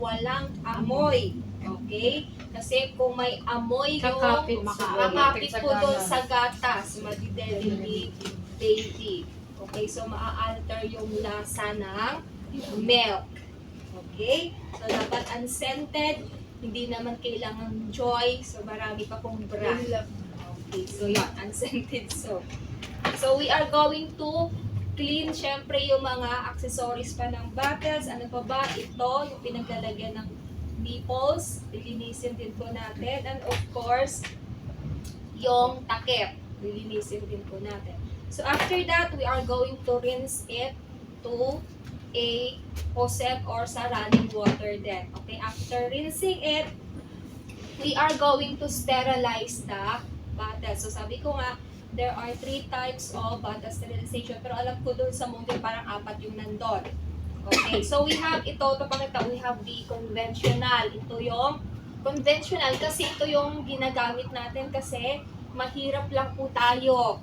walang amoy. Okay? Kasi kung may amoy yung kakapit po doon sa gatas, magde-delicate baby. Okay? So, maa-alter yung lasa ng milk. Okay? So, dapat unscented. Hindi naman kailangan joy. So, marami pa pong brand. Okay, so yun, unscented soap. So, we are going to clean, syempre, yung mga accessories pa ng bottles. Ano pa ba? Ito, yung pinaglalagyan ng nipples. Lilinisin din po natin. And of course, yung takip. Lilinisin din po natin. So, after that, we are going to rinse it to a faucet or sa running water then. Okay, after rinsing it, we are going to sterilize the bottle. So sabi ko nga, there are 3 types of bottle sterilization. Pero alam ko dun sa module parang 4 yung nandun. Okay, so we have ito pakita, we have the conventional. Ito yung conventional kasi ito yung ginagamit natin kasi mahirap lang po tayo.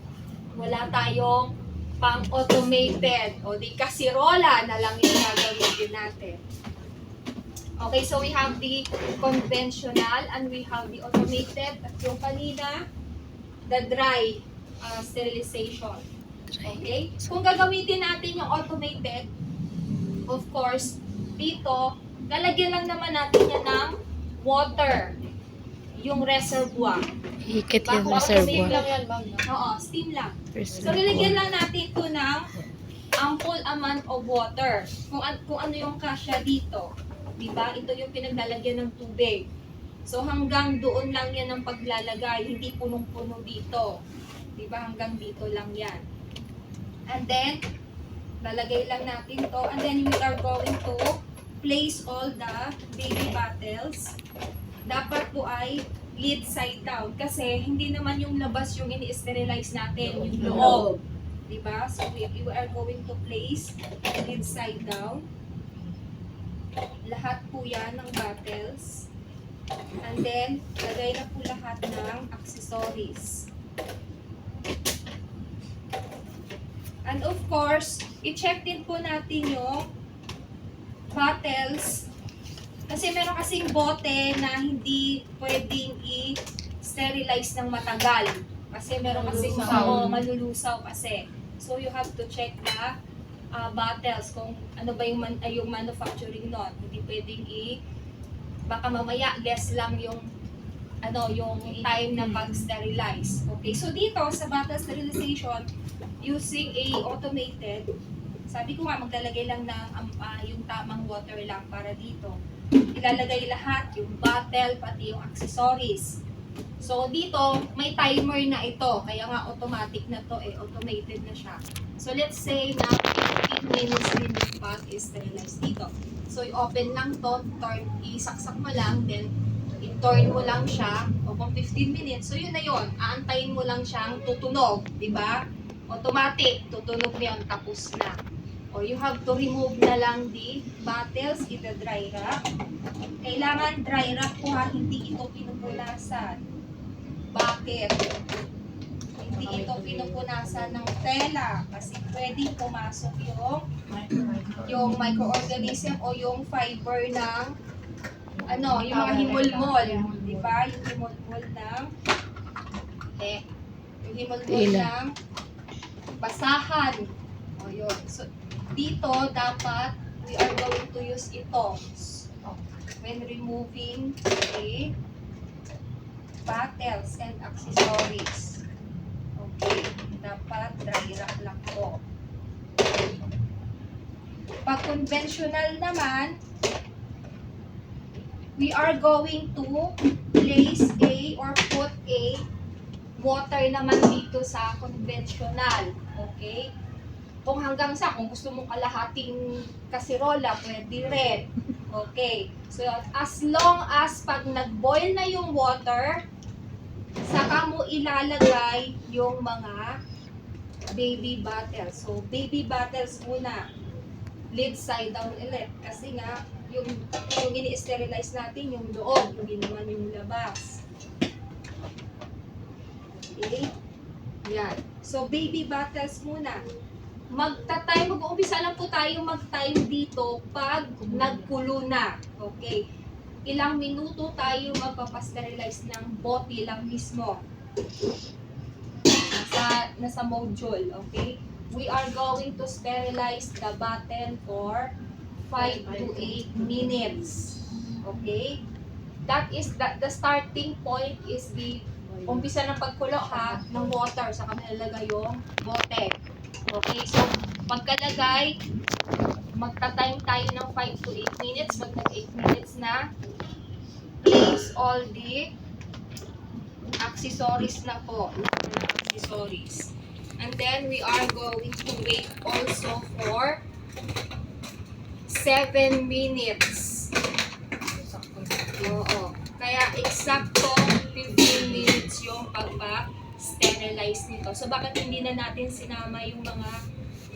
Wala tayong pang-automated. O di kasirola na lang yung gagamitin natin. Okay, so we have the conventional and we have the automated. At yung kanina, the dry sterilization. Okay? Kung gagamitin natin yung automated, of course, dito, lalagyan lang naman natin yan ng water. Yung reservoir. Hikit yung Steam reservoir. lang yan, ma'am. Oo, steam lang. So, lalagyan lang natin ito ng ample amount of water. Kung ano yung kasya dito. Diba? Ito yung pinaglalagyan ng tubig. So, hanggang doon lang yan ang paglalagay. Hindi punong-puno dito. Diba? Hanggang dito lang yan. And then, lalagay lang natin to. And then, we are going to place all the baby bottles. Dapat po ay lid side down. Kasi, hindi naman yung labas yung ini-sterilize natin. Yung loob. Diba? So, we are going to place lid side down. Lahat po yan ng bottles. And then, lagay na po lahat ng accessories. And of course, i-check din po natin yung bottles. Kasi meron kasing bote na hindi pwedeng i-sterilize ng matagal. Kasi meron kasing malulusaw kasi. So, you have to check the bottles, kung ano ba yung manufacturing nun. Hindi pwedeng baka mamaya less lang yung yung time na pag-sterilize. Okay, so dito sa bottle sterilization, using a automated, sabi ko nga maglalagay lang ng yung tamang water lang para dito. Ilalagay lahat, yung bottle, pati yung accessories. So dito, may timer na ito, kaya nga automatic na to automated na siya. So let's say na 15 minutes din yung pot is sterilized dito. So i-open lang to, isaksak mo lang, then i-turn mo lang siya, o kung 15 minutes, so yun na yun, aantayin mo lang siyang tutunog, di ba? Automatic, tutunog na yun, tapos na. O you have to remove na lang the bottles, ito dry wrap. Kailangan dry wrap po ha, hindi ito pinupunasan. Bakit? Hindi ito pinupunasan ng tela kasi pwedeng pumasok yung microorganism o yung fiber ng yung mga himulmol, di ba? Yung himulmol ng ng basahan. O yun. So, dito dapat we are going to use ito when removing the bottles and accessories. Okay, dapat dry wrap lang po. Pag conventional naman, we are going to place or put a water naman dito sa conventional. Okay? Kung hanggang kung gusto mong kalahating kasirola, pwede rin. Okay. So, as long as pag nag-boil na yung water, saka mo ilalagay yung mga baby bottles. So, baby bottles muna. Lid side down ulit. Kasi nga, yung ini-sterilize natin yung loob, hindi naman yung labas. Okay? Yan. So, baby bottles muna. Mag-uumpisa lang po tayo mag-time dito pag nagkulo na. Okay. Ilang minuto tayo magpapasterilize ng bote lang mismo. Nasa module, okay? We are going to sterilize the bottle for 5 to 8 minutes. Okay? That is the starting point is the umpisa ng pagkulo ha ng water sa nilalagay yung bote. Okay? So, pagkalagay, magta-time tayo ng 5 to 8 minutes. Magta-8 minutes na. Place all the accessories na po. Accessories. And then, we are going to wait also for 7 minutes. Oo. Kaya, eksakto 15 minutes yung pagpa-sterilize nito. So, bakit hindi na natin sinama yung mga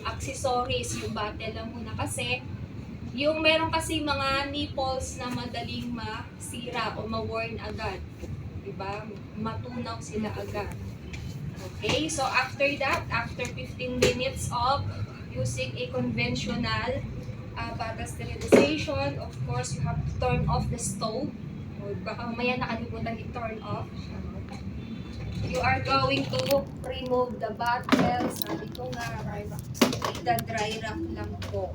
accessories, yung bottle lang muna? Kasi, yung meron kasi mga nipples na madaling masira o ma-worn agad. Diba? Matunaw sila agad. Okay, so after that, after 15 minutes of using a conventional bottle sterilization, of course, you have to turn off the stove. O baka mamaya nakalimutan i-turn off. You are going to remove the bottle. Sabi ko nga, ita-dry rack lang po.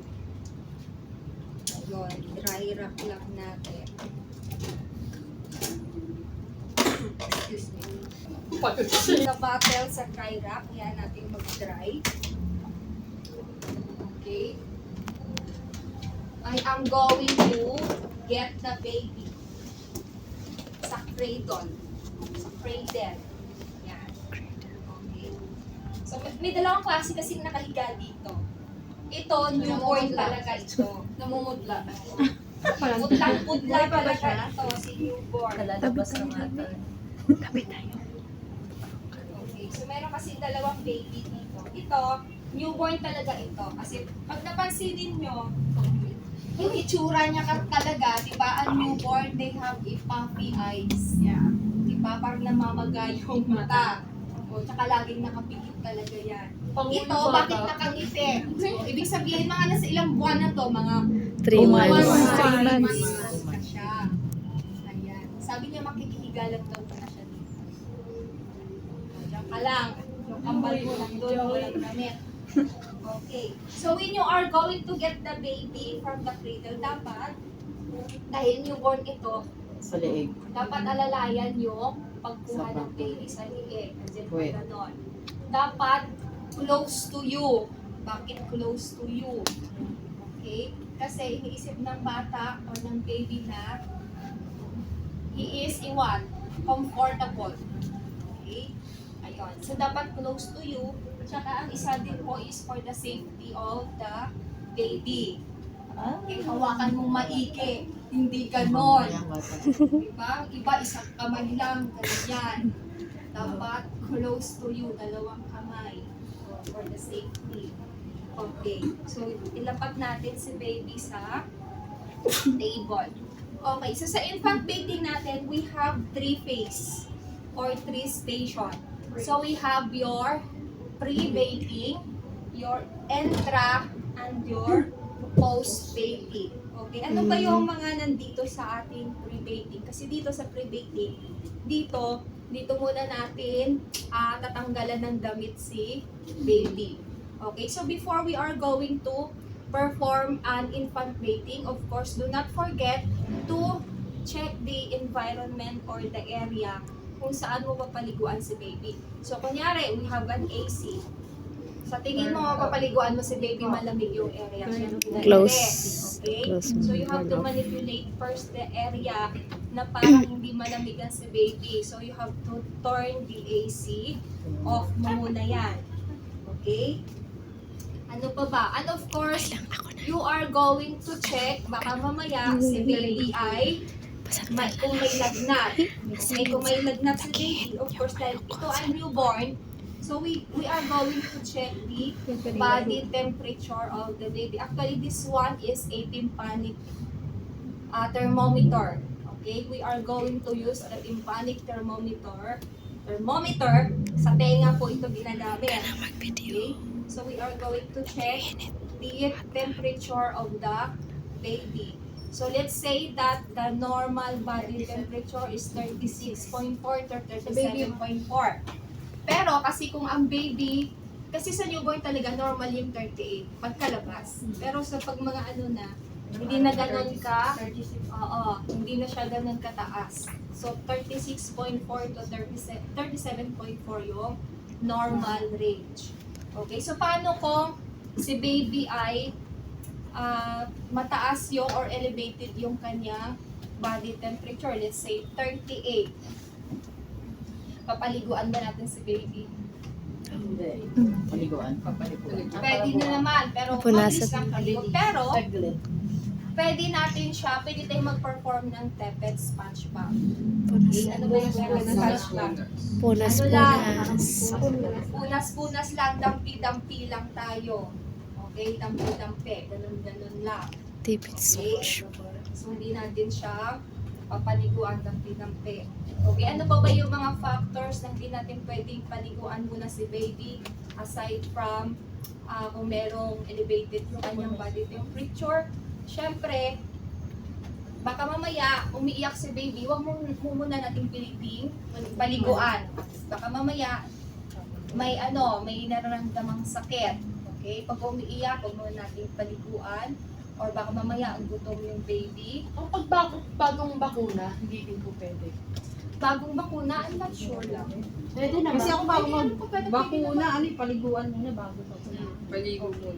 Ayun, dry rack lang natin. Excuse me. The bottle sa dry rack, yan natin mag-dry. Okay. I am going to get the baby sa cradle. Sa cradle. Yan. Okay. So, may dalawang klase kasing nakahiga dito. Ito, newborn talaga ito. Namumudla. Putlang-putla talaga ito, si newborn. Lalabas ng mata. Tabi tayo. Okay, so meron kasi dalawang baby dito. Ito, newborn talaga ito. Kasi pag napansinin nyo, yung itsura niya talaga, di ba, ang newborn, they have a puffy eyes. Yeah. Di ba, parang namamaga yung mata. O, tsaka laging nakapikit talaga yan. Ito, bakit nakangiti? So, ibig sabihin, mga nasa ilang buwan na to, mga 3 months. 3 months na siya. Ayan. Sabi niya, makikihiga lang daw na siya dito. O, diyan ka lang. Yung kambal mo lang doon, walang damit. Okay. So, when you are going to get the baby from the cradle, dapat, dahil newborn ito, Sa leeg. dapat alalayan yung pagkuha ng baby sa liig. Kasi Wait. ganon. Dapat close to you. Bakit close to you? Okay? Kasi iniisip ng bata o ng baby na he is what? Comfortable. Okay? Ayun. So, dapat close to you. Tsaka ang isa din po is for the safety of the baby. Okay? Hawakan mong maigi. Hindi ganon. Diba? Iba, isang kamay lang, ganyan. Dapat close to you, dalawang kamay. For the safety. Okay. So, ilapat natin si baby sa table. Okay. So, sa infant bathing natin, we have 3 phase or 3 station. So, we have your pre-bathing, your intra, and your post-bathing. Okay, ano ba yung mga nandito sa ating pre-bathing? Kasi dito sa pre-bathing, dito muna natin tatanggalan ng damit si baby. Okay, so before we are going to perform an infant bathing, of course, do not forget to check the environment or the area kung saan mo papaliguan si baby. So, kunyari, we have an AC. Sa tingin mo, papaliguan mo si baby, malamig yung area. Close. Okay? Close. So, you have to manipulate first the area na parang hindi malamigan si baby. So, you have to turn the AC off mo muna yan. Okay? Ano pa ba? And of course, you are going to check, baka mamaya si baby ay kung may lagnat. Kung may lagnat si baby, of course, dahil ito ay newborn, so we are going to check the body temperature of the baby. Actually, this one is a tympanic thermometer. Okay, we are going to use the tympanic thermometer. Sa tenga po ito ginagamit. Okay? So we are going to check the temperature of the baby. So let's say that the normal body temperature is 36.4 to 37.4. Pero kasi kung ang baby, kasi sa newborn talaga normal yung 38 pagkalabas. Pero sa pag mga ano na, hindi na ganun ka, hindi na siya ganun kataas. So 36.4 to 37.4 yung normal range. Okay, so paano kung si baby ay mataas yung or elevated yung kanyang body temperature, let's say 38. Papaliguan ba natin si baby? Hindi. Paliguan. Pwede na naman, pero Punasan. mabilis lang paligo. Pero, Saglit. pwede natin siya, pwede tayong mag-perform ng tepid sponge bath. Punas. Okay, ano ba yung tepid sponge bath? Punas. Ano lang? Punas. Punas-punas lang, dampi-dampi lang tayo. Okay, dampi-dampi, ganun-ganun lang. Tipid Okay? sponge. So, hindi natin siya papaliguan dampi-dampi. Okay, ano pa ba yung mga factors na hindi natin pwedeng paliguan muna si baby aside from kung merong elevated yung kanyang body temperature? Siyempre, baka mamaya umiiyak si baby, huwag mo muna nating piliting paliguan. Baka mamaya may nararamdamang sakit. Okay, pag umiiyak, huwag muna nating paliguan. Or baka mamaya ang gutom yung baby. Ang bagong bakuna, hindi din po pwede. Bagong bakuna, I'm not sure lang. Pwede naman. Kasi ako bago Pwede naman. mag-bakuna, paliguan muna bago bakuna.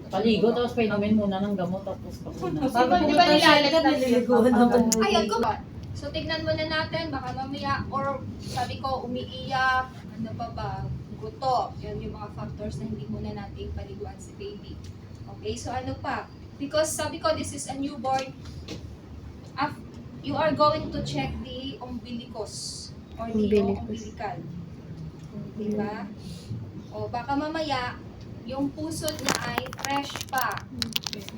Paligo, tapos painumin muna ng gamot, tapos bakuna. Bago Di ba nilalagyan nililiguan naman? Ayun, go ba? So, tignan muna natin, baka mamaya, or sabi ko, umiiyak, ano pa ba, gutom. Yan yung mga factors na hindi muna natin paliguan si baby. Okay, so ano pa? Because sabi ko, this is a newborn, you are going to check the umbilicus or the umbilical. Diba? O baka mamaya, yung puso niya ay fresh pa.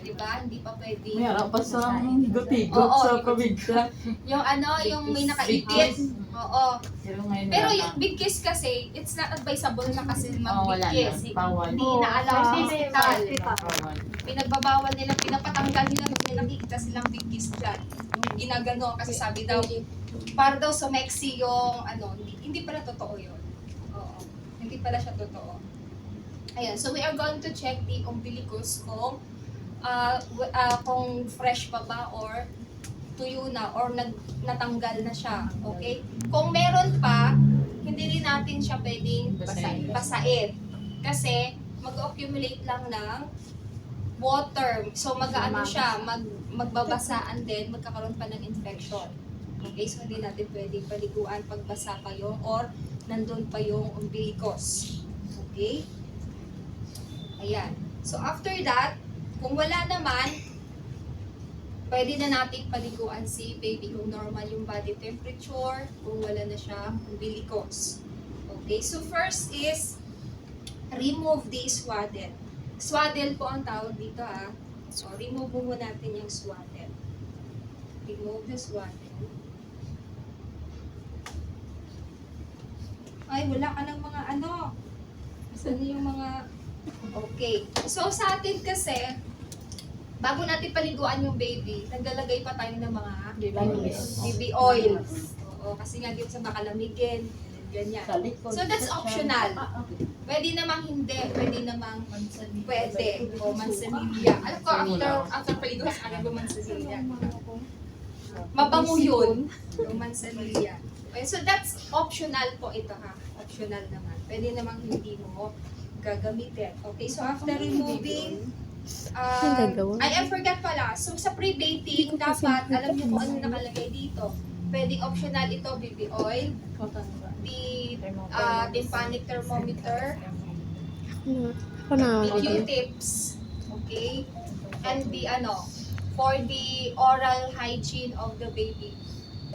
Diba? Hindi pa pwede. May harap pa sa guti-gut Oo, sa yung- probinsya. Yung yung may nakaipit. Oo. Pero ngayon Pero wala yung na. big kiss kasi, it's not advisable na kasi Oo, wala mag-big na. kiss. Bawal. Hindi na allow sa hospital. Bawal. Pinagbabawal nila, pinapatanggal nila pag may nakikita silang big kiss dyan. Yung ginagano kasi sabi daw, para daw sumeksi yung hindi pala totoo yun. Oo. Hindi pala siya totoo. Ayan, so we are going to check the umbilicus kung fresh pa ba or tuyo na or natanggal na siya. Okay? Kung meron pa, hindi rin natin siya pwedeng basain. Kasi mag-accumulate lang ng water. So siya, magbabasaan din, magkakaroon pa ng infection. Okay? So hindi natin pwedeng paliguan pag basa pa yung or nandun pa yung umbilicus. Okay? Ayan. So after that, kung wala naman, pwede na natin paliguan si baby kung normal yung body temperature, kung wala na siya umbilicus. Okay, so first is remove the swaddle. Swaddle po ang tawag dito So remove mo natin yung swaddle. Remove the swaddle. Ay, wala ka ng mga Saan yung mga... Okay. So sa atin kasi, bago natin paliguan yung baby, naglalagay pa tayo ng mga baby oils. Oo, kasi nga dito sa makalamigin, ganyan. So that's optional. Pwede namang hindi, pwede namang pwede. O manzanilla. Alam ko, after paliguan, alam ko manzanilla. Mabango yun, yung manzanilla. Okay, so that's optional po ito Optional naman. Pwede namang hindi mo gagamitin. Okay, so after removing I forgot pala. So, sa pre-bathing, dapat, alam niyo kung ano nakalagay dito. Pwedeng optional ito, baby oil, the tympanic thermometer, the Q-tips, okay? And the, for the oral hygiene of the baby.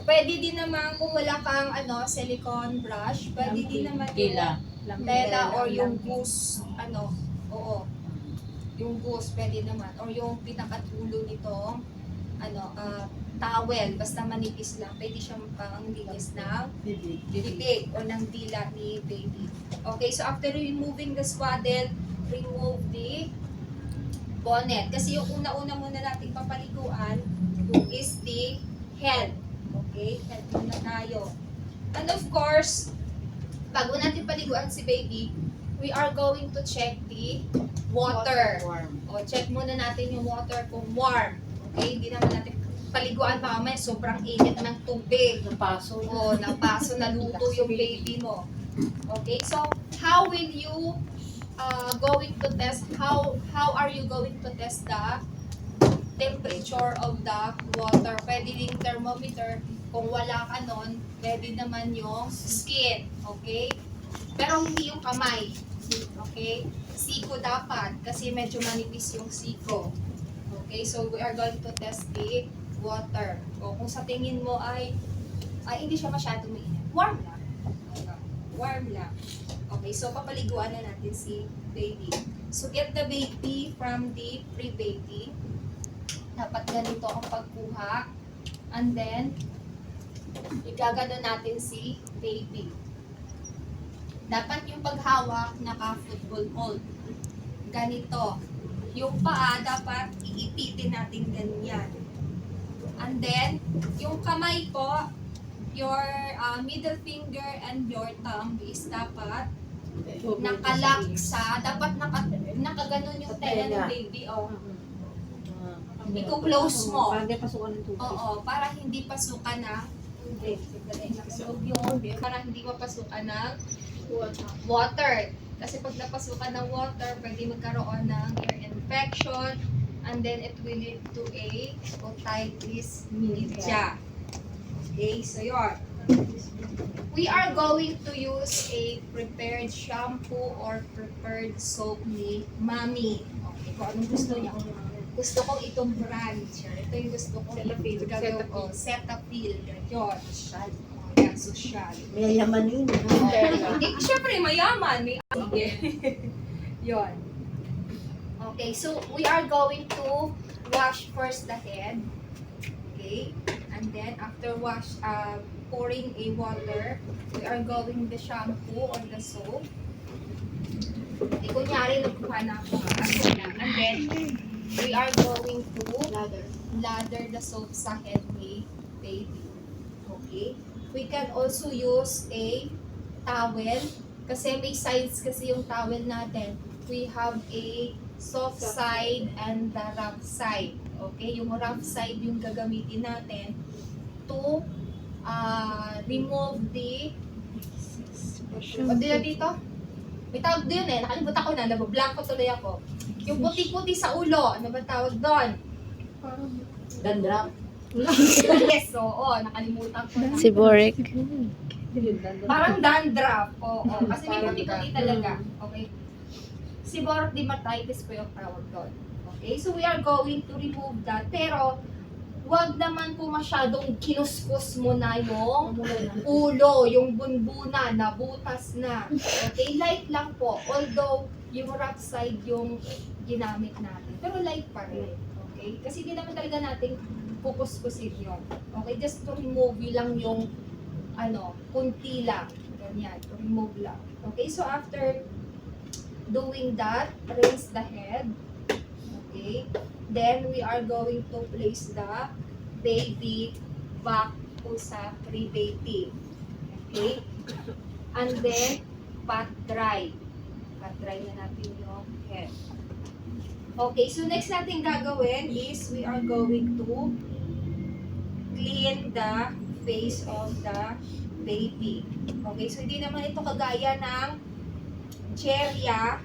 Pwede din naman, kung wala kang, silicone brush, pwede din naman tela or yung goose, yung goose, pwede naman. Or yung pinakatulo nitong, towel, basta manipis lang. Pwede siyang pang linis ng bibig o ng dila ni baby. Okay, so after removing the swaddle, remove the bonnet. Kasi yung una-una muna nating papaliguan is the head. Okay? Head muna tayo. And of course, bago natin paliguan si baby, we are going to check the water. O, check muna natin yung water kung warm. Okay? Hindi naman natin paliguan pa mamaya, sobrang init ng tubig. Napaso. O, napaso, naluto yung baby mo. Okay? So, how will you going to test, how are you going to test the temperature of the water? Pwede din thermometer. Kung wala ka nun, pwede naman yung skin. Okay? Pero hindi yung kamay. Okay? Siko dapat kasi medyo manipis yung siko. Okay? So, we are going to test the water. O kung sa tingin mo ay hindi siya masyado mainit. Warm lang. Warm lang. Okay, so papaliguan na natin si baby. So, get the baby from the pre-baby. Dapat ganito ang pagkuha. And then, igagano natin si baby. Dapat yung paghawak naka-football hold. Ganito. Yung paa, dapat iipitin natin ganyan. And then, yung kamay po, your middle finger and your thumb is dapat nakalaksa. Dapat nakaganon yung tenga ng baby. Oh. Iko-close mo. Para pasukan ng tubig. Oo, para hindi pasukan ng tubig. Nakasulog yun. Para hindi mapasukan ng water. Kasi pag napasukan ng water, pwede magkaroon ng ear infection, and then it will lead to a otitis media. Okay, so yun. We are going to use a prepared shampoo or prepared soap ni Mami. Okay, kung anong gusto niya. Gusto ko itong brand. Ito yung gusto ko. Cetaphil. Yun. Yan, social. May yamanin. Siyempre, mayaman. May sige. Yun. Okay, so we are going to wash first the head. Okay? And then, after pouring a water, we are going the shampoo or the soap. Kunyari, nagkuha na ako. And then, we are going to lather the soap sa head ni baby. Okay? We can also use a towel. Kasi may sides kasi yung towel natin. We have a soft side and the rough side. Okay? Yung rough side yung gagamitin natin to remove the dito? May tawag din eh. Nakalimutan ko na. Nabablanko tuloy ako. Yung puti-puti sa ulo. Ano ba tawag doon? Dandruff. Yes, oo. Nakalimutan ko na. Si Borek. Parang dandruff. Oo. Kasi may puti-puti talaga. Okay. Seborrheic dermatitis po yung tawag doon. Okay. So we are going to remove that. Pero, wag naman po masyadong kinuskus mo na yung ulo, yung bunbuna, nabutas na. Okay, light lang po. Although, yung rough side yung ginamit natin. Pero light pa rin. Okay? Kasi di naman talaga natin kukuskusin yun. Okay, just to remove lang yung kunti lang. Ganyan, to remove lang. Okay, so after doing that, rinse the head. Okay, then we are going to place the baby back to sa pre-baby. Okay? And then, pat dry. Pat dry na natin yung head. Okay, so next natin gagawin is we are going to clean the face of the baby. Okay, so hindi naman ito kagaya ng cherya.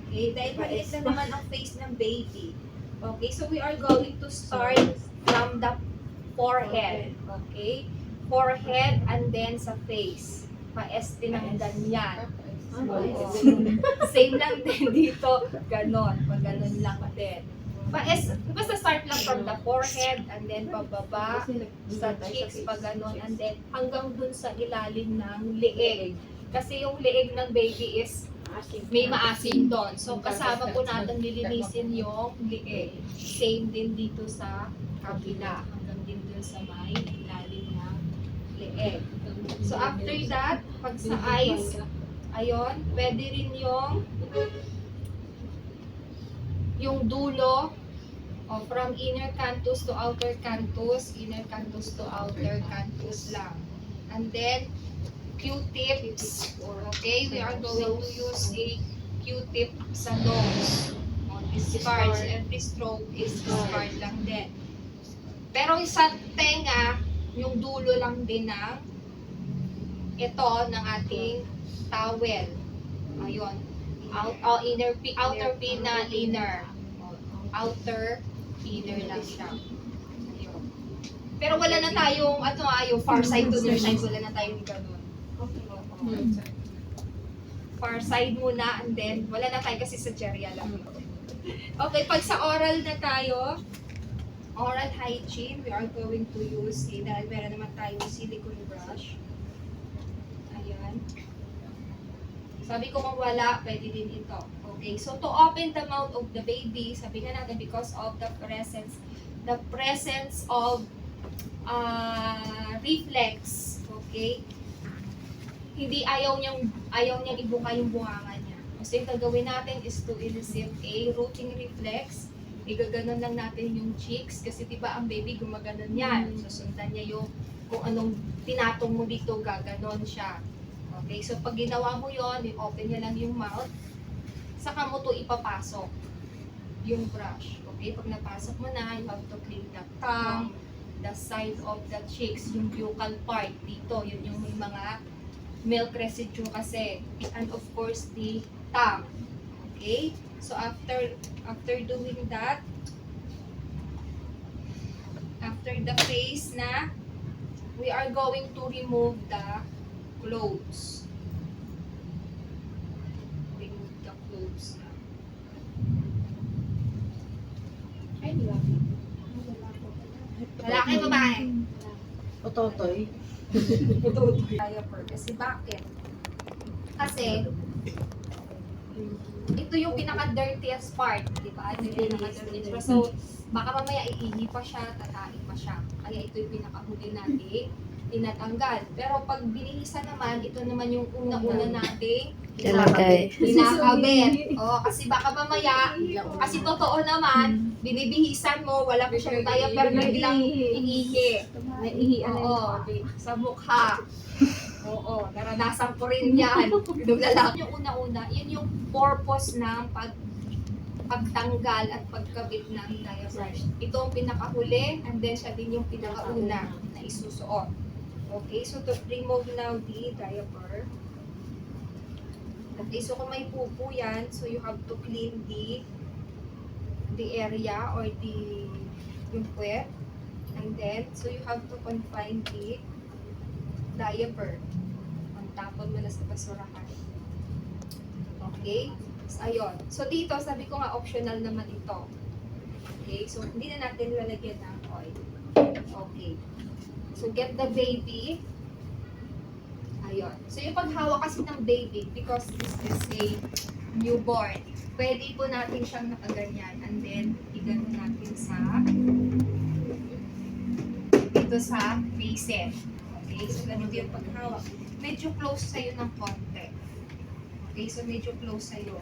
Okay, dahil maliit na naman ang face ng baby. Okay, so we are going to start from the forehead. Okay? Forehead and then sa face. Pa-este ng ganyan. Oo. Same lang din dito. Ganon. Pag-ganon lang din. Basta start lang from the forehead and then pababa sa cheeks, pag-ganon. And then hanggang dun sa ilalim ng leeg. Kasi yung leeg ng baby is may maasim doon. So, kasama po natin lilinisin yung leeg. Same din dito sa kabila. Hanggang din dun sa may ilalim ng leeg. So, after that, pag sa eyes, ayun, pwede rin yung yung dulo, from inner canthus to outer canthus, inner canthus to outer canthus lang. And then, Q-tips. Okay, we are going to use a Q-tip sa nose. This part, every stroke is this part lang din. Pero sa tenga, yung dulo lang din ng ito ng ating towel. Ayun. Outer pinna, inner. Outer inner lang siya. Ayun. Pero wala na tayong, yung far side to near side, wala na tayong ganun. Far side muna, and then, wala na tayo kasi sa cherry lang. Okay, pag sa oral na tayo, oral hygiene, we are going to use, dahil meron naman tayong silicone brush. Ayan. Sabi ko kung wala, pwede din ito. Okay, so to open the mouth of the baby, sabi nga natin because of the presence of reflex, okay? Hindi ayaw niyang ibuka yung bunganga niya. So yung gagawin natin is to elicit a rooting reflex. Igaganon lang natin yung cheeks kasi diba ang baby gumaganon yan. Susundan niya yung kung anong tinatong mo dito, gaganon siya. Okay, so pag ginawa mo yon, i-open niya lang yung mouth, saka mo to ipapasok yung brush. Okay, pag napasok mo na, you have to clean the tongue, the side of the cheeks, yung buccal part dito, yun yung may mga milk residue kasi, and of course the tongue. Okay, so after doing that, after the face na, we are going to remove the clothes. Remove the clothes na. Ay, lalaki, babae. Ototoy. Diaper. Kasi bakit? Kasi, ito yung pinaka-dirtiest part, di ba? Ito yung pinaka-dirtiest part. So, baka mamaya iihi pa siya, tatain pa siya. Kaya ito yung pinaka-huli natin tinatanggal. Pero pag binihisa naman, ito naman yung una-una natin Lalagay. kinakabit. Kasi baka mamaya, kasi totoo naman, binibihisan mo, wala pa siyang diaper, biglang iihi. Oo, sa mukha. Oo, naranasan ko rin yan. Yung lalaki. Yung una-una, yun yung purpose ng pagtanggal at pagkabit ng diaper. Ito ang pinakahuli, and then siya din yung pinakauna na isusuot. Okay, so to remove now the diaper. Okay, so kung may pupo yan, so you have to clean the area or yung puwet. And then, so you have to confine the diaper. Tapon mo na sa basurahan. Okay? So, ayun. So, dito, sabi ko nga, optional naman ito. Okay? So, hindi na natin lalagyan ng oil. Okay. So, get the baby. Ayun. So, yung paghawak kasi ng baby, because this is a newborn, pwede po natin siyang nakaganyan. And then, igano natin dito sa facet. Okay? So, ganito yung paghawak. Medyo close sa'yo ng konti. Okay, so medyo close sa'yo.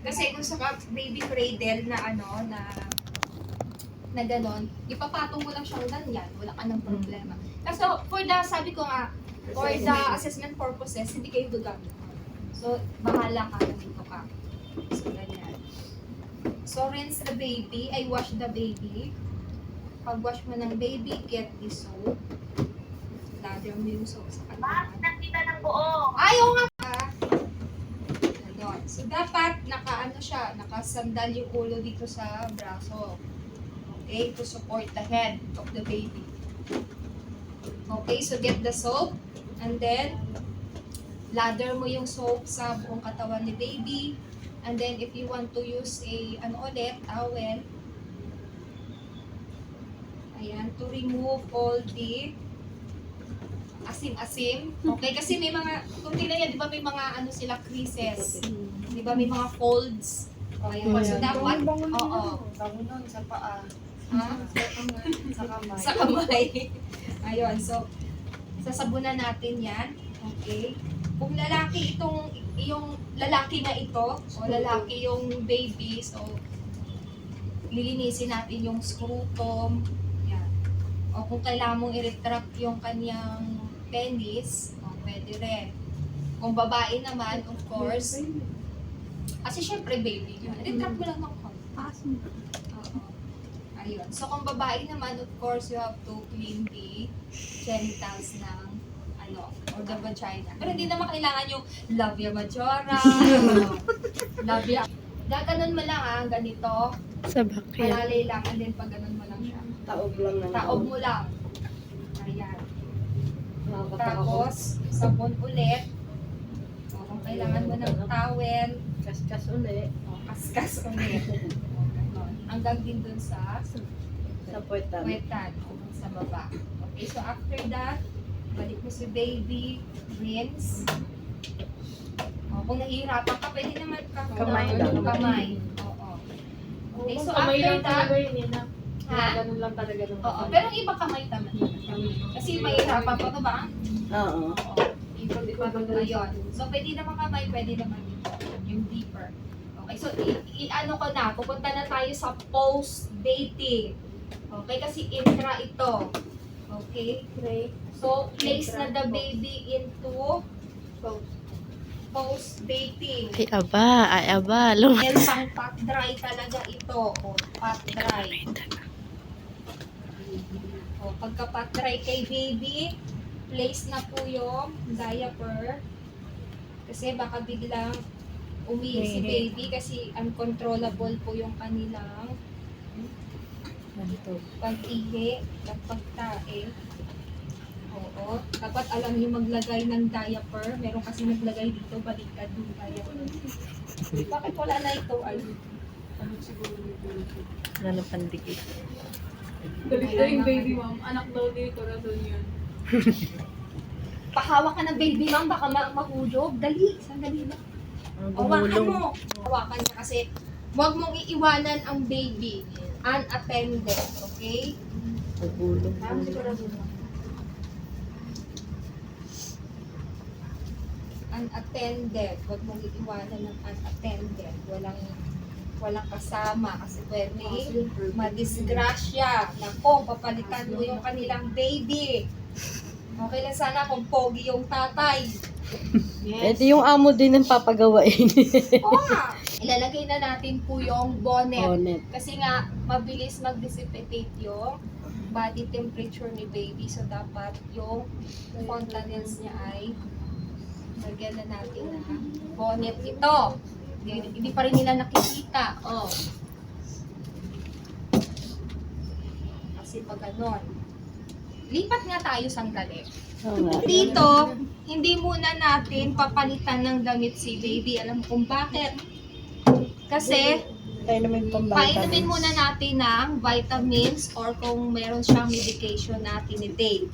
Kasi kung sa baby cradle na ganon, ipapatong mo lang siyang ganyan, wala ka ng problema. Kasi for the, sabi ko nga, for the assessment purposes, hindi kayo gagamit. So, bahala ka, dito ka. So, ganyan. So, rinse the baby, wash the baby. Pag wash mo ng baby, get the soap. Lather mo yung soap sa kanya. Nakita ng buo. Ayaw nga! Ganon. So, dapat nakasandal yung ulo dito sa braso. Okay, to support the head of the baby. Okay, so get the soap. And then, lather mo yung soap sa buong katawan ni baby. And then, if you want to use towel. Ayan, to remove all the asim-asim. Okay, kasi may mga, kung tingnan niya, di ba may mga sila creases? Di ba may mga folds? Ayun, so dapat, oo. Bango nun sa paa. Ha? Sa kamay. Sa kamay. Ayun, so, sasabunan natin yan. Okay? Kung lalaki yung lalaki na ito, o lalaki yung baby, so, lilinisin natin yung scrotum. Yan. O kung kailangan mong i-retract yung kanyang penis, o pwede rin. Kung babae naman, of course, kasi syempre baby yun. Retract mo lang ng konti. Oo. Ayun. So kung babae naman, of course, you have to clean the genitals ng or the vagina. Pero hindi naman kailangan yung labia majora, labia. Gaganon mo lang ganito. Sa bakyan. Malalay lang, and then pag ganon mo lang siya. Taob lang na. Taob mo lang. Ayan. Tapos, sabon ulit. O, kung kailangan mo ng towel, Kaskas ulit. o, kaskas ulit. O, ganon. Hanggang din dun sa Puwetan. wetan, o sa baba. Okay, so after that, balik mo si baby, rinse. O, kung nahihirapan ka, pwede naman Kamay lang. Kamay. Oo. Okay, so kamay after lang that, talaga yun, yun na. ha? Ganun lang talaga nung Oo, pero yung iba kamay naman. Kasi mahihirapan pa ito ba? Oo. Oo. Ayun. So, pwede naman kamay, pwede naman yung deeper. Okay, so i-ano ko na, pupunta na tayo sa post-dating. Okay, kasi intra ito. Okay? So, place na the baby into post-dating. Ay, aba. Then, pang pat dry talaga ito. O, pat dry. O, pagka pat dry kay baby, place na po yung diaper. Kasi baka biglang umihi si baby kasi uncontrollable po yung kanilang pag-ihi at pagtae. Oo. Dapat alam niyo maglagay ng diaper. Meron kasi naglagay dito, baliktad yung diaper. Bakit wala na ito? Lalo pandikit. Galit na yung baby mom. Anak daw dito, rason yun. Pahawak ka ng baby, ma'am. Baka mahulog. Dali. Sandali lang. Hawakan mo. Hawakan niya kasi huwag mong iiwanan ang baby unattended. Okay? Unattended. Huwag mong iiwanan ng unattended. Walang kasama kasi pwede madisgrasya. Nako, papalitan mo yung kanilang baby. Okay lang sana kung pogi yung tatay. Ito yung amo din ng papagawain. Oo nga. Ilalagay na natin po yung bonnet. Bonnet. Kasi nga, mabilis mag-dissipate yung body temperature ni baby. So, dapat yung fontanelles niya ay lagyan na natin na bonnet ito. Hindi pa rin nila nakikita. Oh. Kasi pag ganon. Lipat nga tayo sandali. Dito, hindi muna natin papalitan ng damit si baby. Alam mo kung bakit? Kasi, Tayo naman yung pambata. painumin muna natin ng vitamins or kung meron siyang medication na tinitake.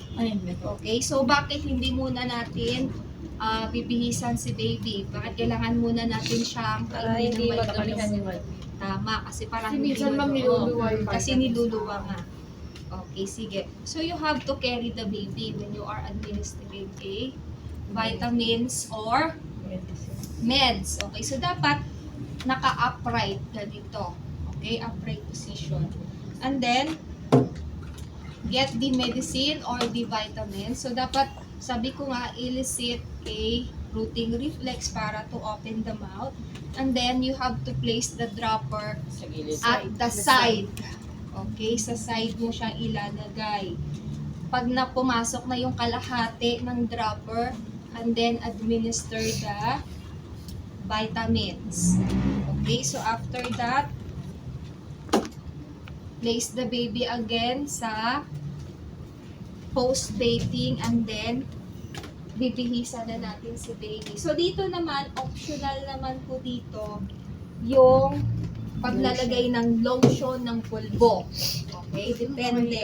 Okay? So, bakit hindi muna natin bibihisan si baby? Bakit kailangan muna natin siyang kainin ng vitamins? Tama, kasi parang Kasi minsan ma'am hindi niluluwa yung kasi niluluwa nga. Okay, sige. So, you have to carry the baby when you are administering vitamins or meds. Okay, so dapat naka-upright ganito. Okay, upright position. And then, get the medicine or the vitamins. So, dapat, sabi ko nga, elicit a rooting reflex para to open the mouth. And then, you have to place the dropper at the side. Okay, sa side mo siyang ilalagay. Pag na pumasok na yung kalahati ng dropper, and then administer the vitamins. Okay, so after that, place the baby again sa post-bathing and then bibihisan na natin si baby. So dito naman, optional naman po dito yung paglalagay ng lotion ng pulbo. Okay, depende.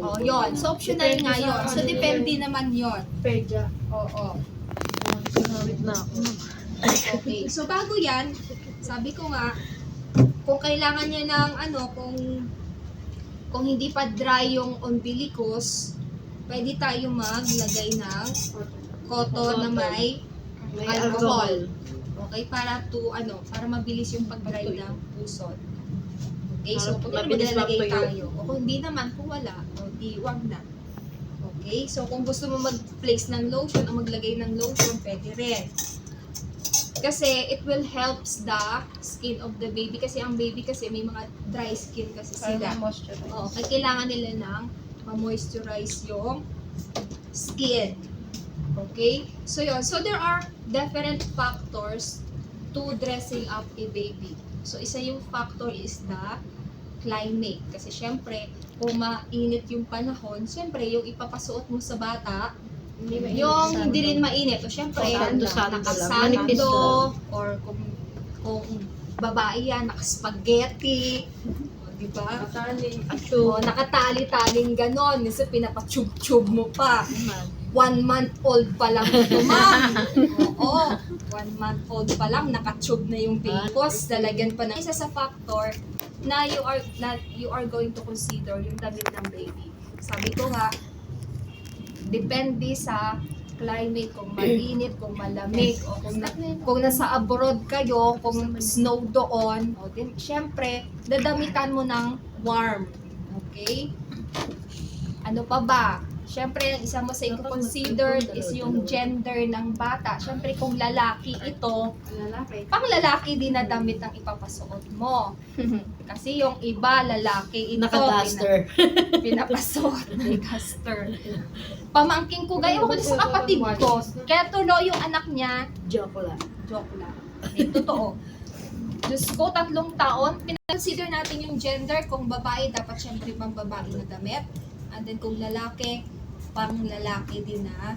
Oh, yon. So optional nga yon. So depende naman yon. Pedya. Oo. Sinawit na ako. Okay. So bago yan, sabi ko nga, kung kailangan niya ng kung hindi pa dry yung umbilicus, pwede tayo maglagay ng cotton na may alcohol. Okay, para mabilis yung pag-dry ng pusod. Okay, so kung ano maglalagay tayo. O kung hindi naman, kung wala, o di wag na. Okay, so kung gusto mo mag-place ng lotion o maglagay ng lotion, pwede rin. Kasi it will helps the skin of the baby. Kasi ang baby kasi may mga dry skin kasi sila. Oo, kaya kailangan nila ng ma-moisturize yung skin. Okay? So yun. So there are different factors to dressing up a baby. So isa yung factor is the climate. Kasi syempre, kung mainit yung panahon, syempre yung ipapasuot mo sa bata, yung hindi rin mainit. O syempre, nakasando, or kung babae yan, nakaspaghetti, o, diba? O, nakatali-taling ganon, kasi pinapachub-chub mo pa. 1 month old pa lang ito, ma'am. Oo, 1 month old pa lang, nakachub na yung baby. Tapos, lalagyan pa ng isa sa factor na you are going to consider yung damit ng baby. Sabi ko nga, depende sa climate, kung mainit, kung malamig, o kung nasa abroad kayo, kung snow doon, o din, syempre, dadamitan mo ng warm. Okay? Ano pa ba? Syempre, isa mo sa i-consider is yung gender ng bata. Syempre, kung lalaki ito, pang lalaki din na damit ang ipapasuot mo. Kasi yung iba, lalaki ito, Naka-duster. pinapasuot, may duster. Pamangking ko, gaya ko sa kapatid ko, kaya tuloy yung anak niya, Joke lang. joke lang. Eh, totoo. Diyos ko, 3 taon, pinag-consider natin yung gender, kung babae, dapat syempre pang babae na damit. And then kung lalaki, pang lalaki din na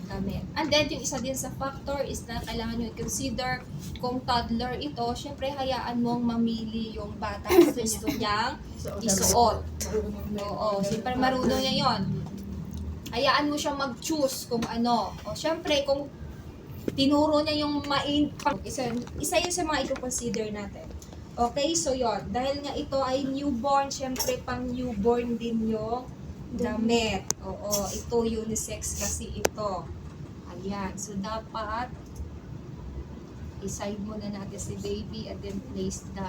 damit. And then, yung isa din sa factor is na kailangan nyo i-consider kung toddler ito, syempre hayaan mong mamili yung bata kung gusto niyang isuot. Oo, syempre marunong niya yon. Hayaan mo siyang mag-choose kung ano. O syempre, kung tinuro niya yung isa yun sa mga i-consider natin. Okay, so yon. Dahil nga ito ay newborn, syempre pang newborn din yung damit. Oo, ito unisex kasi ito. Ayan. So, dapat i-side muna natin si baby and then place the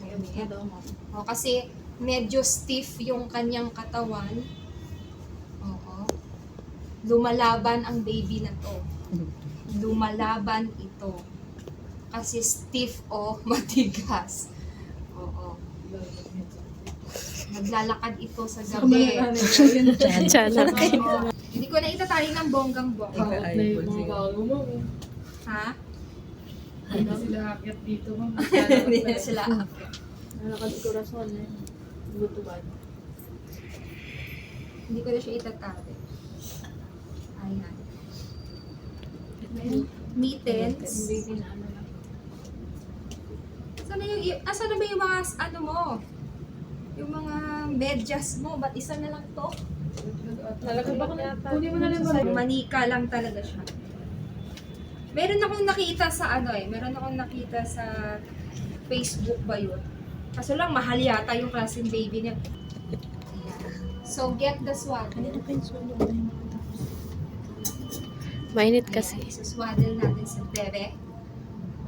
damit. O, kasi medyo stiff yung kanyang katawan. Oo. Lumalaban ang baby na to. Lumalaban ito. Kasi stiff o matigas. Oo. Naglalakad ito sa gabi. Tiyanak. Hindi ko na itatali ng bonggang-bongga. Ha? Hindi sila akyat dito, ma'am. Hindi na sila aakyat. Nalakad ko rason eh. Butuban. Hindi ko na siya itatali. Ayan. Mittens. Baby na ano lang. Asan na ba yung mga ano mo? Yung mga medyas mo, ba't isa na lang to? Nalakad ba ko na? Kunin mo na lang ba? Manika lang talaga siya. Meron akong nakita sa meron akong nakita sa Facebook ba yun? Kaso lang, mahal yata yung klaseng baby niya. So, get the swaddle. Mainit kasi. So, swaddle natin sa bebe.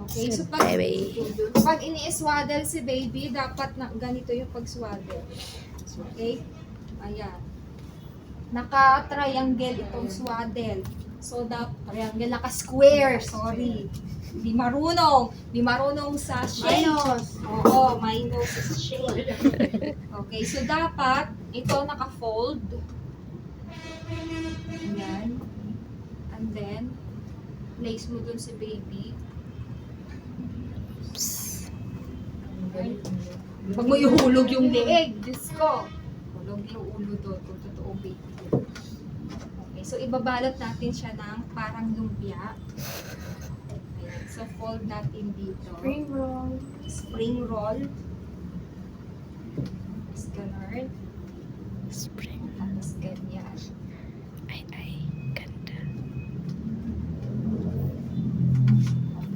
Okay, so pag ini-swaddle si baby, dapat na ganito yung pag-swaddle. Okay? Ayan. Naka-triangle itong swaddle. So, triangle, naka-square. Sorry. Di marunong sa shape. Oo, minus sa shape. Okay, so dapat ito naka-fold. Ayan. And then, place mo dun si baby. Pag mo ihulog yung leeg, Diyos ko. Hulog yung ulo doon kung totoo baby. Okay, so ibabalot natin siya ng parang lumpia. Ayan, so fold natin dito. Spring roll. Spring roll. Tapos ganun. Spring. Tapos ganyan. Ay, ganda.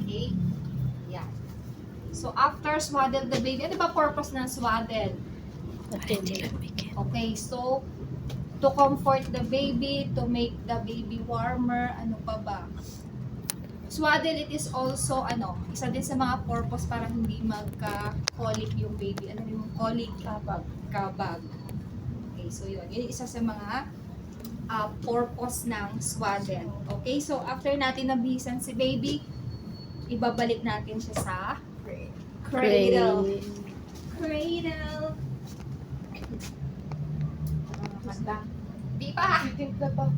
Okay? Yan. So, after swaddle the baby, ano ba purpose ng swaddle? Ay, hindi lang bigyan. Okay, so, to comfort the baby, to make the baby warmer, ano pa ba? Swaddle, it is also, isa din sa mga purpose para hindi magka-colic yung baby. Ano yung colic? Kabag. Okay, so yun. Yun yung isa sa mga purpose ng swaddle. Okay, so after natin nabihisan si baby, ibabalik natin siya sa cradle. Cradle. Di pa. Timpla pa.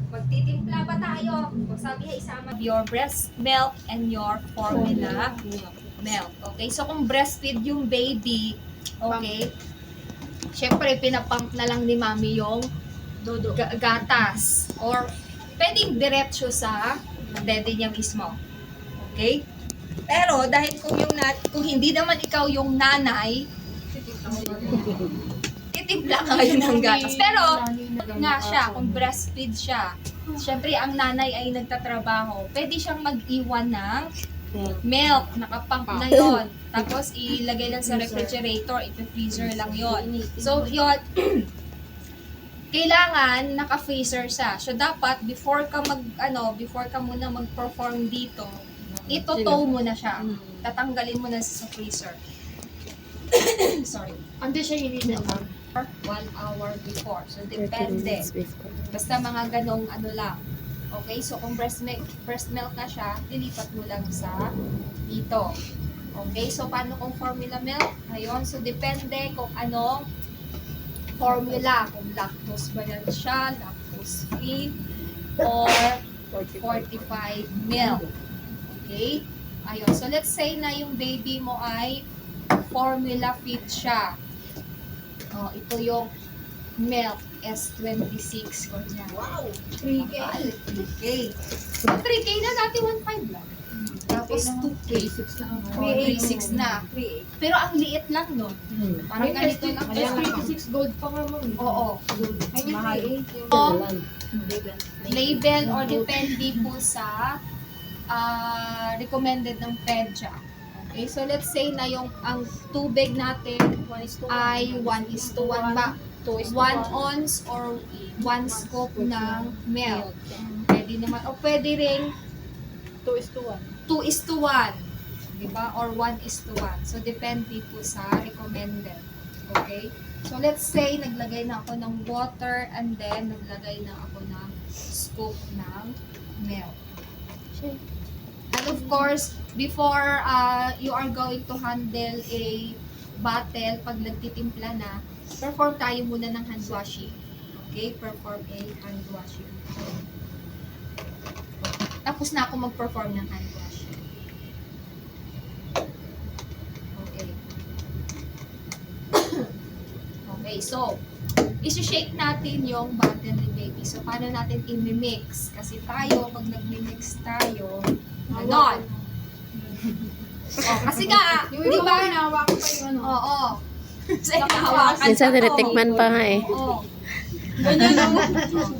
Magtitimpla pa tayo. Sabi isama your breast milk and your formula milk. Okay? So, kung breastfeed yung baby, okay, syempre, pinapump na lang ni mami yung gatas. Or, pwedeng diretso sa daddy niya mismo. Okay? Pero, dahil kung hindi naman ikaw yung nanay, titimpla ka yun ng gatas. Pero, nga siya, kung breastfeed siya, syempre ang nanay ay nagtatrabaho, pwede siyang mag-iwan ng milk, nakapump na yon. Tapos ilagay lang sa refrigerator, ito-freezer lang yon. So yon, kailangan naka-freezer siya. So dapat before ka muna mag-perform dito, ito-tow mo na siya. Tatanggalin mo na sa freezer. Sorry. Hindi siya hinihintay. 1 hour before. So, depende. Basta mga ganong lang. Okay? So, kung breast milk na siya, dilipat mo lang sa dito. Okay? So, paano kung formula milk? Ayun. So, depende kung anong formula. Kung lactose ba yan siya, lactose free, or fortified milk. Okay? Ayun. So, let's say na yung baby mo ay formula feed siya. Ito yung milk S26 ko niya. Wow! 3K. 3K. So, 3K na dati 1.5 lang. Tapos 2K. 3.6 na. Pero ang liit lang nun. Parang ganito lang. S26 gold pa nga mo. Oo. Mahal. Label or depende po sa recommended ng PEDJA. Okay, so let's say na ang tubig natin ay 1:1 ba? 1 ounce or 1 scoop ng milk. Pwede naman, o pwede ring 2:1. 2:1. Diba? Or 1:1. So, depende po sa recommended. Okay? So, let's say, naglagay na ako ng water and then naglagay na ako ng scoop ng milk. And of course, before you are going to handle a bottle, pag nagtitimpla na, perform tayo muna ng hand washing. Okay? Perform a hand washing. Tapos na ako mag-perform ng hand washing. Okay. Okay, so, isi-shake natin yung bottle ni baby. So, paano natin i-mix? Kasi tayo, pag nag-mix tayo, ganon. Kasi nga, di ba? Hinahawakan pa yung ano. Oo. Kasi hinahawakan Minsan pa to. tinitikman pa nga eh. Oo. Ganyan o.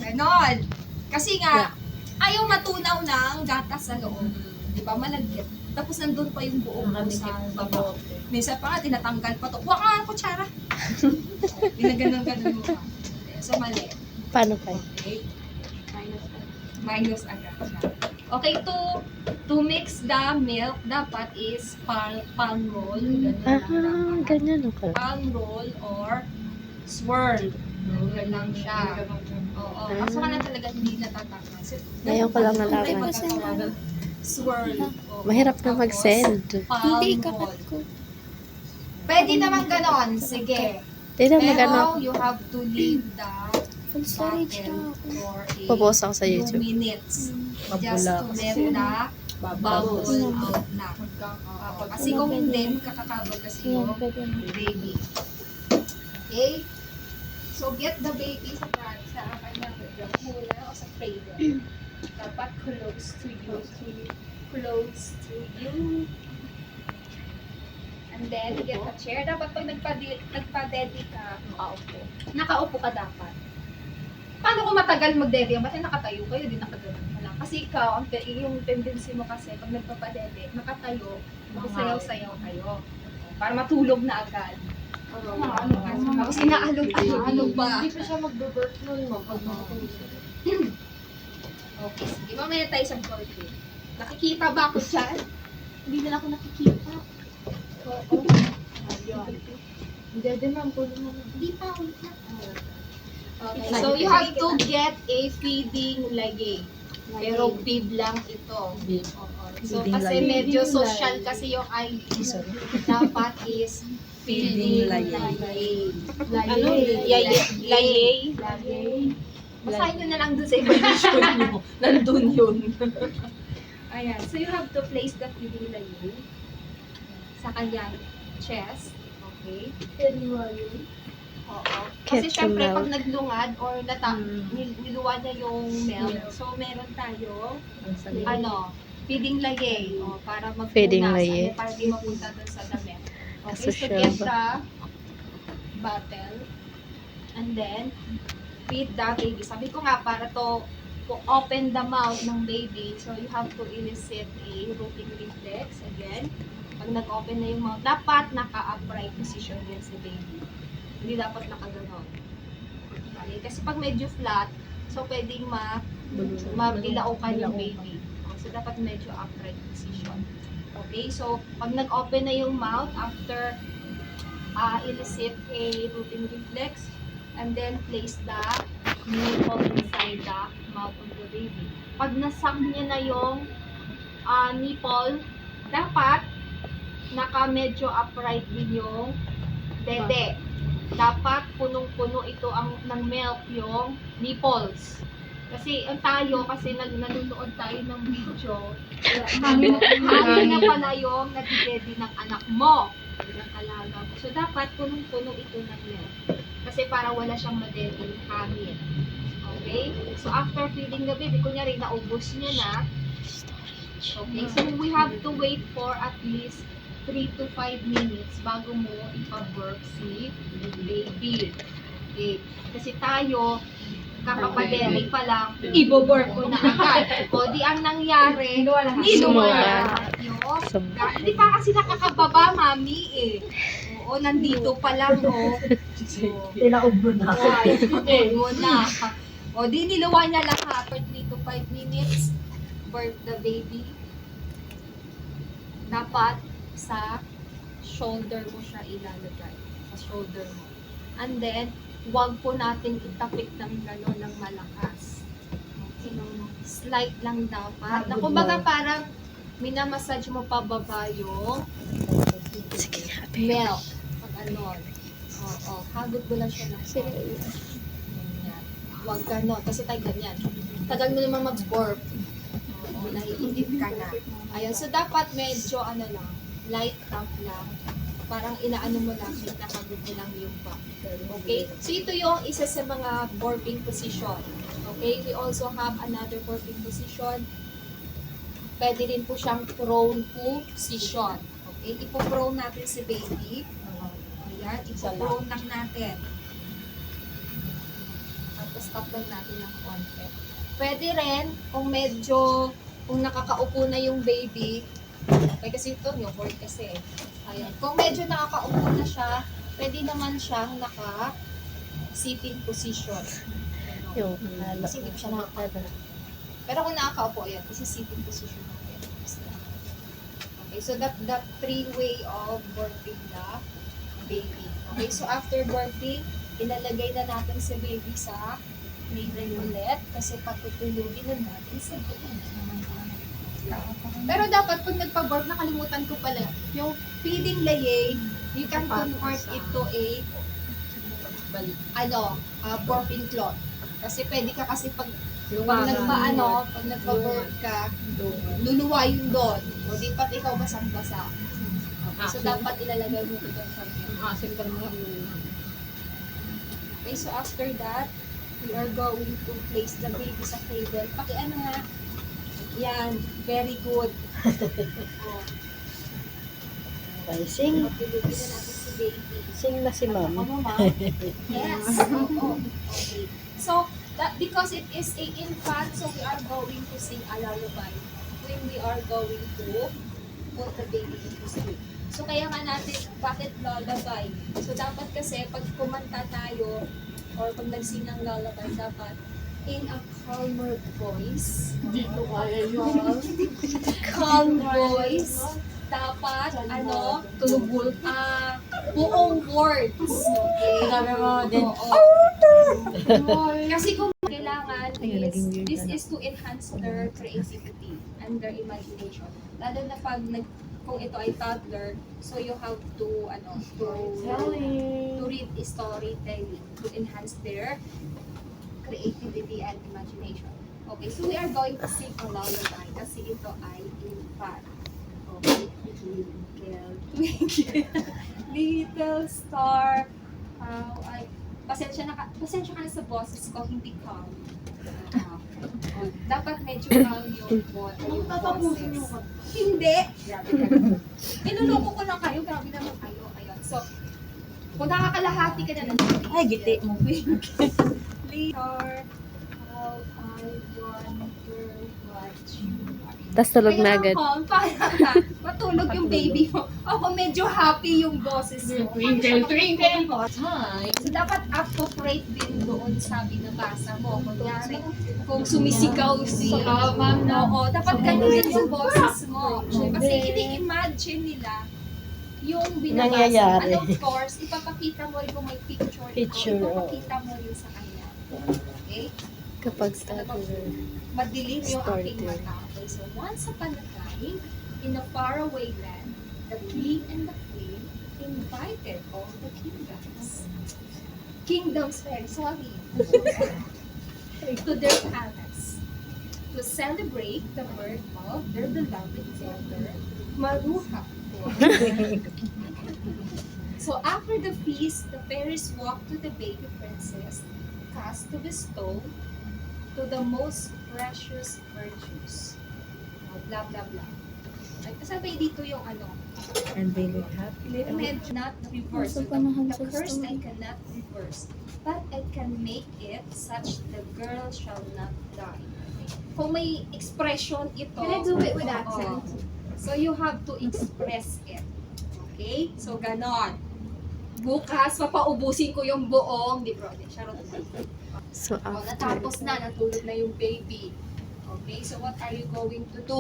Ganon. Kasi nga, ayaw matunaw ng gatas sa loob. Di ba? Malagkit. Tapos nandun pa yung buong mo sa baba. Minsan pa nga, tinatanggal pa to. Huwag nga ang kutsara. Ginaganon-ganon mo pa. So, mali. Paano pa? Okay. Minus agad siya. Okay, to mix the milk, dapat is palm roll. Ganun lang dapat. Ganyan ako. Palm roll or swirl. Ganun lang siya. Oo. Kaso ka na talaga hindi natatanggal. Ngayon ko lang nalaman. Swirl. Mahirap na mag-send. Palm roll. Pwede naman ganon. Sige. Hindi na mag-ano. Pero you have to leave the bottle for Papost ako sa a YouTube. 2 minutes. Just to let the bubble out na. Kasi kung hindi, magkakakabog kasi yung baby. Okay? So, get the baby sa kanyang hula o sa cradle. Dapat close to you. Close to you. And then, get a chair. Dapat pag nagpa-daddy ka, nakaupo ka dapat. Paano kung matagal mag-daddy? Ba't nakatayo kayo, di nakaganon ka lang? Kasi ikaw, yung tendency mo kasi, pag nagpa-daddy, nakatayo, sayaw-sayaw kayo. Para matulog na agad. Tapos inaalog ba? Hindi pa siya mag-birth nun mo pag makatulog. Okay, sige. Mamaya tayo sa birthday. Nakikita ba ako dyan? Hindi na ako nakikita. Oo. Ayun. Hindi, ma'am. Puno mo. Hindi pa, wait na. Okay, so you have to get a feeding lagay. Pero bib lang ito. Oo. So Feeding kasi lagay. medyo social kasi yung ID. Dapat is feeding lagay. Ano? Lagay. Basahin nyo na lang dun sa evaluation nyo. Nandun yun. Ayan. So you have to place the feeding lagay sa kanyang chest. Okay? Oo. Kasi Catch syempre your pag naglungad or niluwa niya yung milk, so meron tayo feeding lagay para magpunas. Feeding lagay. Para di mapunta dun sa damit. Okay, so Social get ba? the bottle and then feed the baby. Sabi ko nga para to open the mouth ng baby, so you have to elicit a rooting reflex again. Pag nag-open na yung mouth, dapat naka-upright position yan si baby. Hindi dapat nakaganon. Okay? Kasi pag medyo flat, so pwedeng mabilaukan yung baby. So dapat medyo upright position. Okay? So pag nag-open na yung mouth, after elicit a rooting reflex, and then place the nipple inside the mouth of the baby. Pag nasak niya na yung nipple, dapat naka-medyo upright din yung dede. Dapat punong-puno ito ng milk yung nipples. Kasi kasi nanonood tayo ng video. Hangin na pala yung nadidede ng anak mo. Ng alaga mo. So dapat punong-puno ito ng milk. Kasi para wala siyang madedeng hangin. Okay? So after feeding the baby, kunyari naubos niya na. Okay? So we have to wait for at least 3 to 5 minutes bago mo ipa-birth si baby. Okay. Kasi tayo, kakapadere pa lang, i-birth ko na agad. O di ang nangyari, niluwala. Hindi pa kasi nakakababa, mami eh. Oo, nandito pa lang, Tinaob mo na. mo na. O di niluwa niya lahat for 3 to 5 minutes. Birth the baby. Dapat sa shoulder mo siya ilalagay. Sa shoulder mo. And then, huwag po natin itapik ng gano'n ng malakas. Okay. Slight lang dapat. Na kumbaga parang minamassage mo pababa yung Sige, happy. milk. Pag ano. Oo. Hagod mo lang siya ng ganyan. Huwag gano'n. Kasi tayo ganyan. Tagal mo naman mag-burp. Oo. Naiinip ka na. Ayun. So, dapat medyo lang. Light tap lang. Parang inaano mo lang, nakagod mo lang yung back. Okay? So ito yung isa sa mga burping position. Okay? We also have another burping position. Pwede din po siyang prone position. Okay? Ipo-prone natin si baby. Ayan, ipo-prone lang natin. Tapos tap lang natin ng konti. Pwede rin, kung nakakaupo na yung baby, okay, kasi ito, newborn kasi. Ayan. Kung medyo nakakaupo na siya, pwede naman siyang naka-sitting position. Yung Kasi hindi siya nakakaupo. Pero kung nakakaupo, ayan, kasi sitting position natin. Okay, so that 3-way of birthing the baby. Okay, so after birthing, ilalagay na natin si baby sa cradle ulit kasi patutulugin na natin sa baby. Pero dapat pag nagpa-birth, nakalimutan ko pala, yung feeding layay, you can convert it to a birthing cloth. Kasi pwede ka kasi pag nagpa-birth ka, luluwa yun doon. O di pat ikaw basang-basa. Okay, so dapat ilalagay mo ito sa Okay, so after that, we are going to place the baby sa cradle. Pakiano nga. Yan, very good. Okay, sing. Matulugin na natin si baby. Sing na si ma'am. Ano, ma'am? Yes. Oo. Okay. So, because it is a infant, so we are going to sing a lullaby when we are going to put the baby to sleep. So, kaya nga natin, bakit lullaby? So, dapat kasi, pag kumanta tayo, or pag nagsing ng lullaby, dapat in a calmer voice. Hindi ko kaya yun. Calm voice. Dapat, Tulubol. buong words. Okay? Sabi mo din, Oo. Kasi kung kailangan Ayun, naging weird this na. is to enhance their creativity and their imagination. Lalo na pag kung ito ay toddler, so you have to read storytelling to enhance their creativity and imagination. Okay, so we are going to sing a lullaby kasi ito ay infant. Okay, twinkle, little star, how I... Pasensya ka na sa boses ko, hindi calm. Dapat medyo calm yung boses. Hindi! Grabe ka naman. Inuloko ko lang kayo, grabe naman kayo. Ayun. So, kung nakakalahati ka na lang. Ay, giti mo. Later, how I wonder what you are. Tapos tulog na agad. Matulog yung baby mo. Ako medyo happy yung boses mo. twinkle, twinkle. So, dapat appropriate din doon sa binabasa mo. Kunyari, kung sumisigaw si... Oo, dapat ganun yung boses mo. Kasi ini-imagine nila yung binabasa. Nangyayari. And of course, ipapakita mo rin kung may picture. Picture, Ipapakita mo rin sa kanya. Okay? Kapag toddler. Madilim yung aking Storytelling. mata. Okay, so once upon a time, in a faraway land, the king and the queen invited all the kingdoms, to their palace to celebrate the birth of their beloved daughter, Maruha. So after the feast, the fairies walked to the baby princess, cast to bestow to the most precious virtues. Blah, blah, blah. Ay, kasabay dito yung And they live happily. Limit not reverse. The curse I cannot reverse, but I can make it such the girl shall not die. Kung may expression ito, Can I do it with oo. accent? So you have to express it. Okay? So ganon. Bukas, papaubusin ko yung buong, di bro, charot. So O, after, natapos na, natulog na yung baby. Okay, so what are you going to do?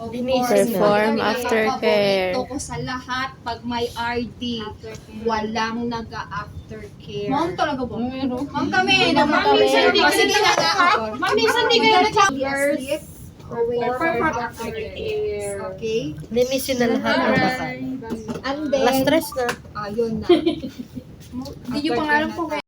Of Perform ito yung aftercare. paborito ko sa lahat pag may RD. Walang nag-aftercare. Mom talaga ba? Ma'am kami, Ma'am, minsan hindi ka Sige na nga. Ma'am, minsan hindi ka na Sleep or wait for aftercare. Okay? Linisin na lahat ng basa. And then, Last stress na. ayun na. Hindi nyo pangalan po